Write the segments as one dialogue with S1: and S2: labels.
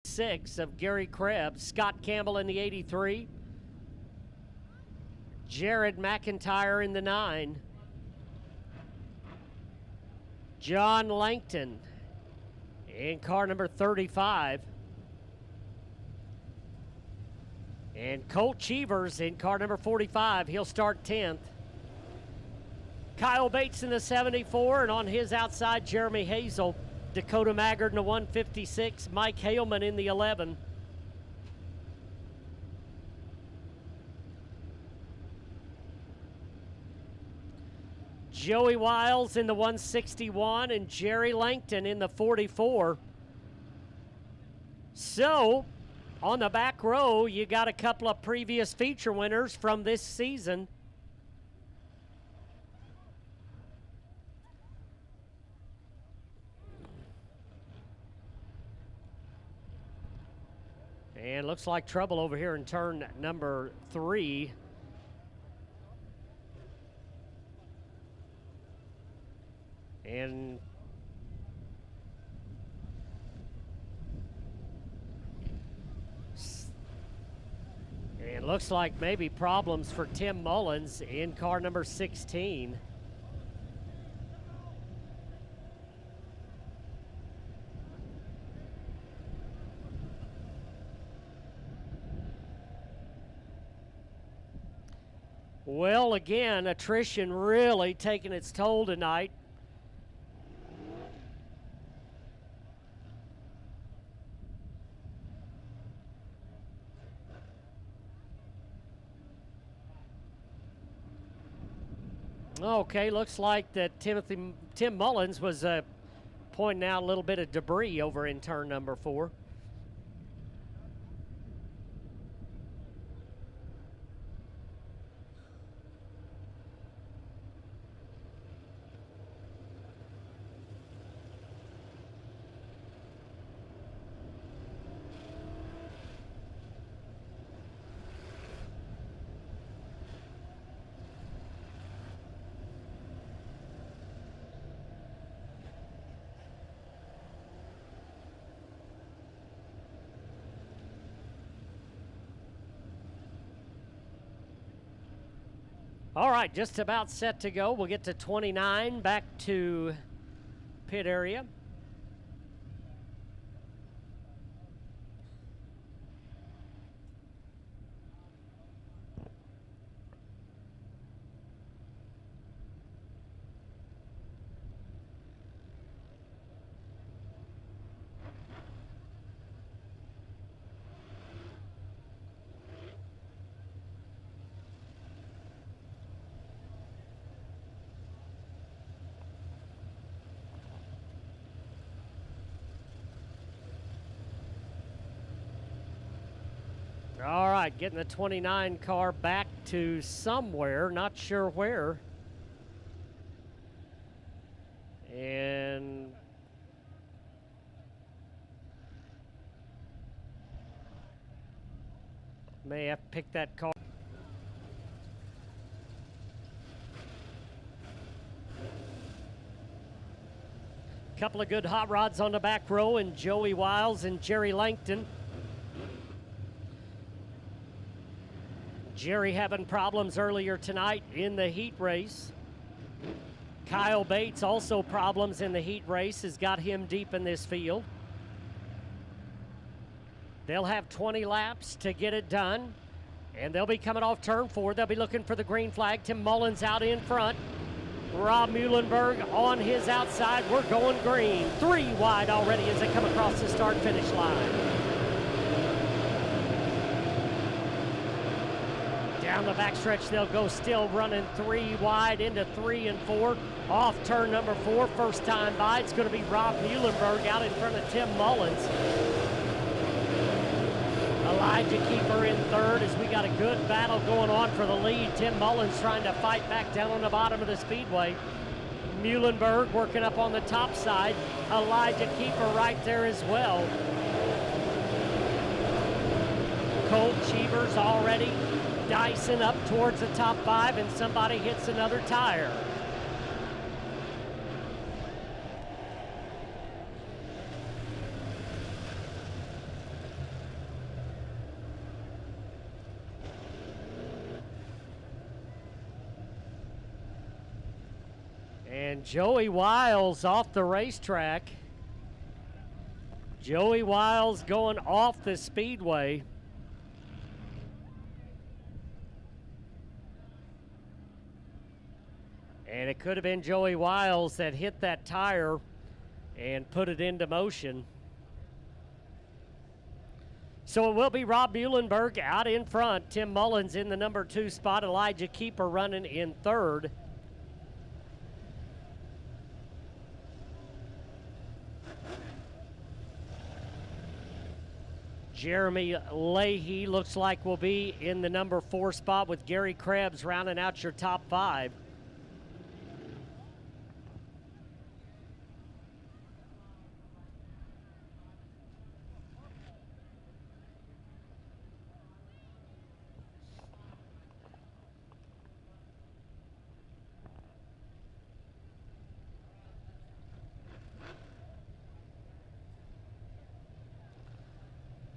S1: 6 of Gary Krebs, Scott Campbell in the 83, Jared McIntyre in the 9, John Langton in car number 35, and Colt Cheevers in car number 45. He'll start 10th. Kyle Bates in the 74, and on his outside, Jeremy Hazel. Dakota Maggard in the 156, Mike Haleman in the 11. Joey Wiles in the 161 and Jerry Langton in the 44. So, on the back row, you got a couple of previous feature winners from this season. And looks like trouble over here in turn number 3. And looks like maybe problems for Tim Mullins in car number 16. Well, again, attrition really taking its toll tonight. Okay, looks like that Tim Mullins was pointing out a little bit of debris over in turn number 4. All right, just about set to go. We'll get to 29, back to pit area. All right, getting the 29 car back to somewhere, not sure where. And may have to pick that car. Couple of good hot rods on the back row, and Joey Wiles and Jerry Langton. Jerry having problems earlier tonight in the heat race. Kyle Bates also problems in the heat race, has got him deep in this field. They'll have 20 laps to get it done, and they'll be coming off turn 4. They'll be looking for the green flag. Tim Mullins out in front. Rob Muhlenberg on his outside. We're going green. 3 wide already as they come across the start-finish line. Down the backstretch, they'll go still running 3 wide into 3 and 4. Off turn number 4, first time by. It's going to be Rob Muhlenberg out in front of Tim Mullins. Elijah Keeper in third as we got a good battle going on for the lead. Tim Mullins trying to fight back down on the bottom of the speedway. Muhlenberg working up on the top side. Elijah Keeper right there as well. Colt Cheevers already dicing up towards the top 5, and somebody hits another tire. And Joey Wiles off the racetrack. Joey Wiles going off the speedway. And it could have been Joey Wiles that hit that tire and put it into motion. So it will be Rob Muhlenberg out in front. Tim Mullins in the number 2 spot. Elijah Keeper running in 3rd. Jeremy Leahy looks like will be in the number 4 spot with Gary Krebs rounding out your top 5.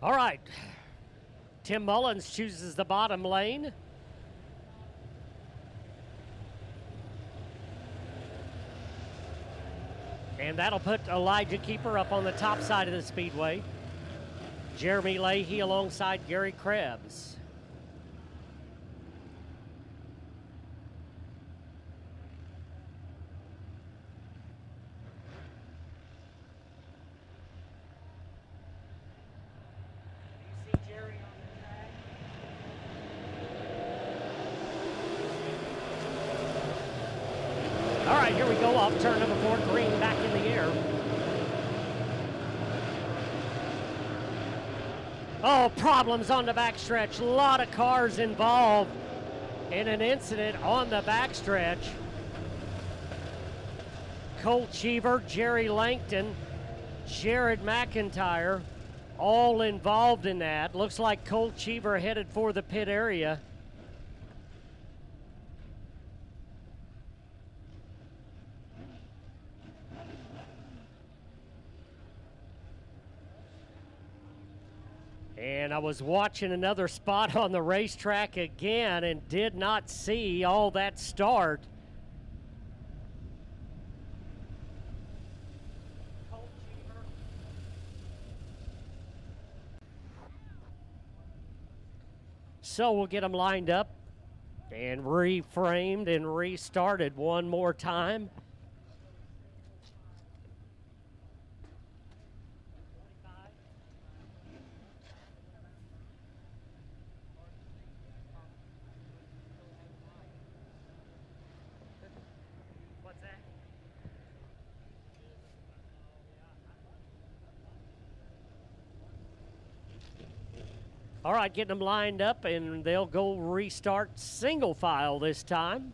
S1: All right, Tim Mullins chooses the bottom lane. And that'll put Elijah Keeper up on the top side of the speedway. Jeremy Leahy alongside Gary Krebs. All right, here we go off turn number 4, green back in the air. Oh, problems on the backstretch. A lot of cars involved in an incident on the backstretch. Colt Cheever, Jerry Langton, Jared McIntyre, all involved in that. Looks like Colt Cheever headed for the pit area. And I was watching another spot on the racetrack again and did not see all that start. So we'll get them lined up and reframed and restarted one more time. All right, getting them lined up, and they'll go restart single file this time.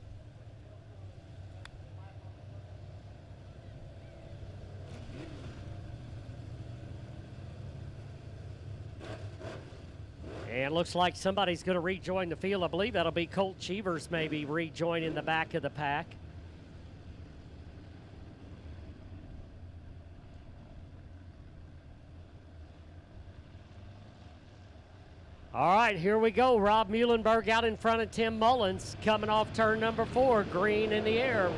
S1: And looks like somebody's going to rejoin the field. I believe that'll be Colt Cheevers maybe rejoining the back of the pack. All right, here we go. Rob Muhlenberg out in front of Tim Mullins, coming off turn number 4, green in the air.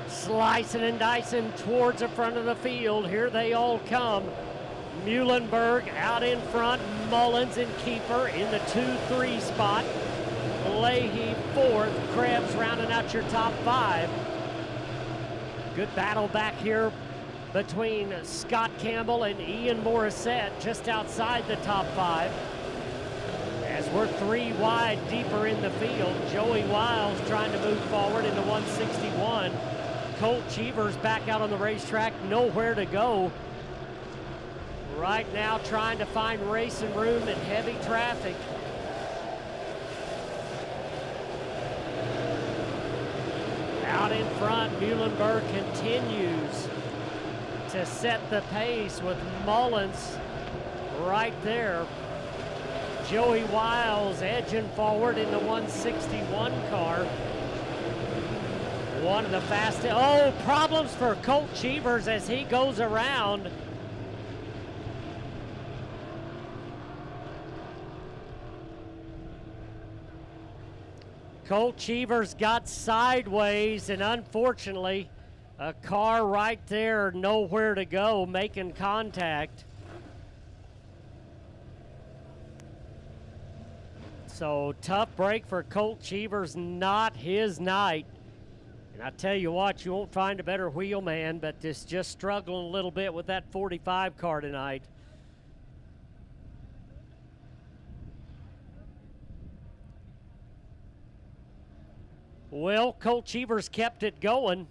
S1: Slicing and dicing towards the front of the field. Here they all come. Muhlenberg out in front, Mullins and Keeper in the 2-3 spot. Leahy 4th, Krebs rounding out your top 5. Good battle back here between Scott Campbell and Ian Morissette just outside the top 5. As we're 3 wide deeper in the field, Joey Wiles trying to move forward into 161. Colt Cheevers back out on the racetrack, nowhere to go. Right now trying to find racing room in heavy traffic. Out in front, Muhlenberg continues to set the pace with Mullins right there. Joey Wiles edging forward in the 161 car. One of the fastest. Oh, problems for Colt Cheevers as he goes around. Colt Cheevers got sideways, and unfortunately, a car right there, nowhere to go, making contact. So tough break for Colt Cheevers, not his night. And I tell you what, you won't find a better wheelman, but is just struggling a little bit with that 45 car tonight. Well, Colt Cheevers kept it going,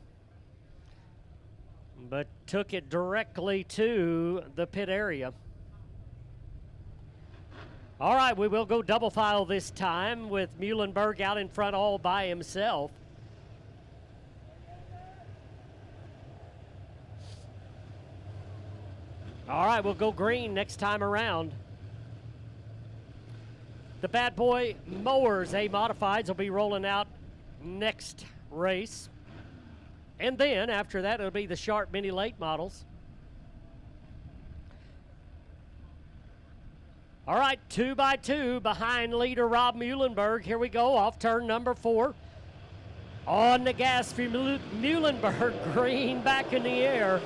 S1: but took it directly to the pit area. All right, we will go double file this time with Muhlenberg out in front all by himself. All right, we'll go green next time around. The Bad Boy Mowers A-Modifieds will be rolling out next race. And then after that, it'll be the Sharp Mini Late models. All right, 2x2 behind leader Rob Muhlenberg. Here we go, off turn number 4. On the gas for Muhlenberg, green back in the air.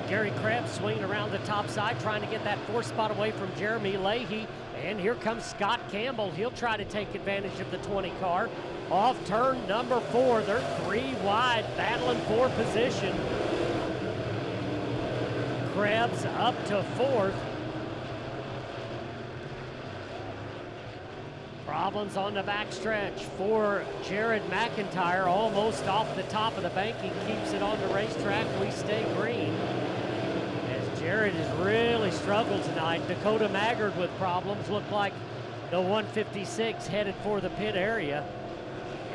S1: Gary Krebs swinging around the top side, trying to get that 4th spot away from Jeremy Leahy. And here comes Scott Campbell. He'll try to take advantage of the 20 car. Off turn number 4, they're 3 wide, battling for position. Krebs up to 4th. Problems on the backstretch for Jared McIntyre, almost off the top of the bank. He keeps it on the racetrack. We stay green. As Jared has really struggled tonight. Dakota Maggard with problems. Looked like the 156 headed for the pit area.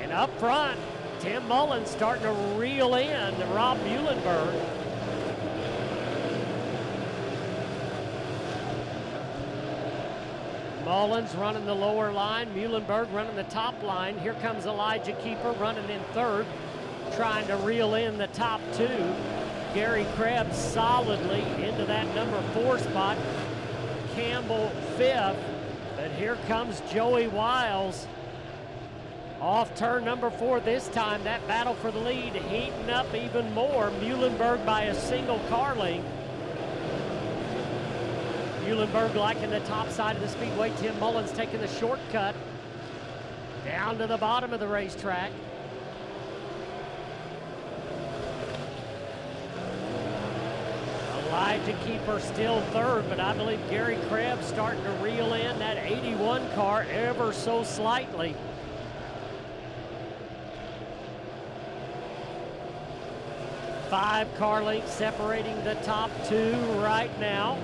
S1: And up front, Tim Mullins starting to reel in Rob Muhlenberg. Mullins running the lower line, Muhlenberg running the top line. Here comes Elijah Keeper running in 3rd, trying to reel in the top 2. Gary Krebs solidly into that number 4 spot. Campbell 5th, but here comes Joey Wiles. Off turn number 4 this time. That battle for the lead heating up even more. Muhlenberg by a single car length. Muhlenberg liking the top side of the speedway. Tim Mullins taking the shortcut down to the bottom of the racetrack. Elijah Keeper still 3rd, but I believe Gary Krebs starting to reel in that 81 car ever so slightly. Five car lengths separating the top 2 right now.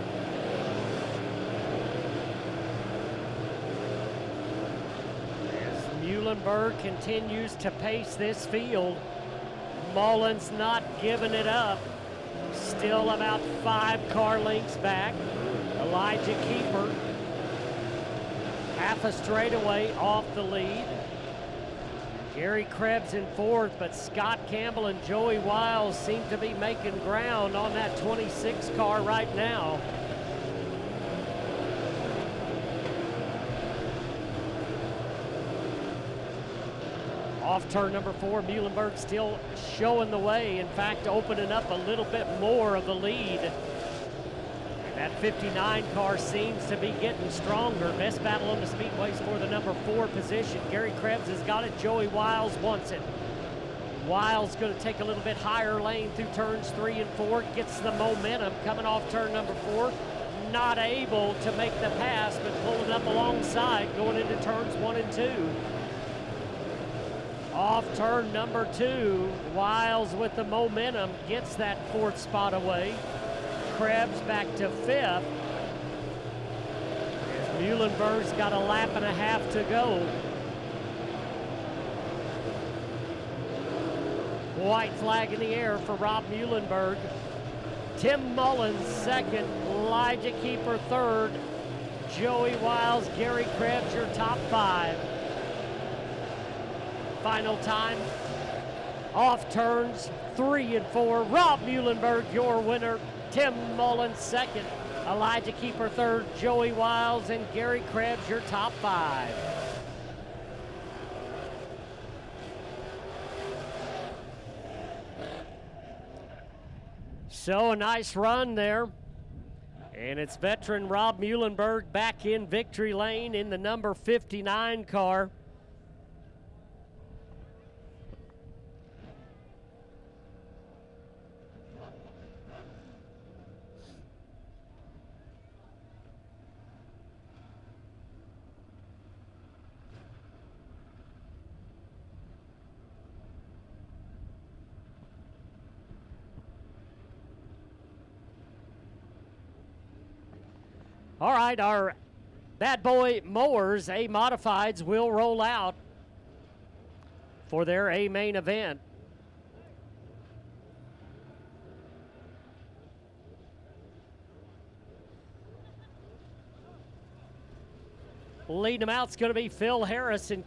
S1: Muhlenberg continues to pace this field. Mullins not giving it up. Still about 5 car lengths back. Elijah Keeper half a straightaway off the lead. Gary Krebs in 4th, but Scott Campbell and Joey Wiles seem to be making ground on that 26 car right now. Off turn number 4, Muhlenberg still showing the way. In fact, opening up a little bit more of the lead. That 59 car seems to be getting stronger. Best battle on the speedways for the number 4 position. Gary Krebs has got it. Joey Wiles wants it. Wiles going to take a little bit higher lane through turns 3 and 4. Gets the momentum coming off turn number 4. Not able to make the pass, but pulling up alongside going into turns 1 and 2. Off turn number 2, Wiles with the momentum gets that 4th spot away. Krebs back to 5th. As Muhlenberg's got a lap and a half to go. White flag in the air for Rob Muhlenberg. Tim Mullins 2nd, Elijah Keeper 3rd, Joey Wiles, Gary Krebs your top 5. Final time, off turns 3 and 4. Rob Muhlenberg, your winner. Tim Mullins 2nd. Elijah Keeper third, Joey Wiles and Gary Krebs your top 5. So a nice run there. And it's veteran Rob Muhlenberg back in victory lane in the number 59 car. All right, our Bad Boy Mowers A Modifieds will roll out for their A main event. Leading them out is going to be Phil Harris and